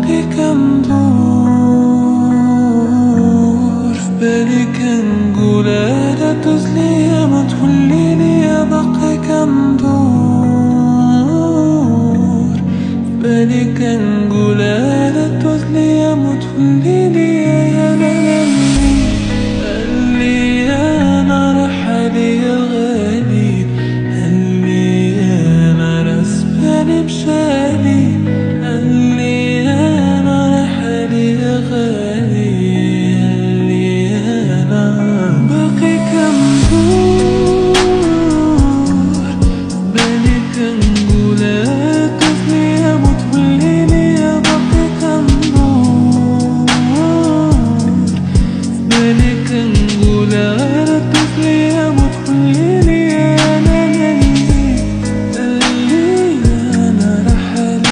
باقي كندور في بالي كنقول لا دوز ليا ما توليني باقي كندور في بالي كنقول لا دوز ليا ما توليني يا لالي اللي انا رحالي الغالي اللي انا رسباني مشالي اللي انا رحالي الغالي اللي انا باقي كندور بالي كنقول تفلي اموت بالليل يا باقي كندور بالي كنقول تفلي اموت بالليل يا لالي اللي انا رحالي.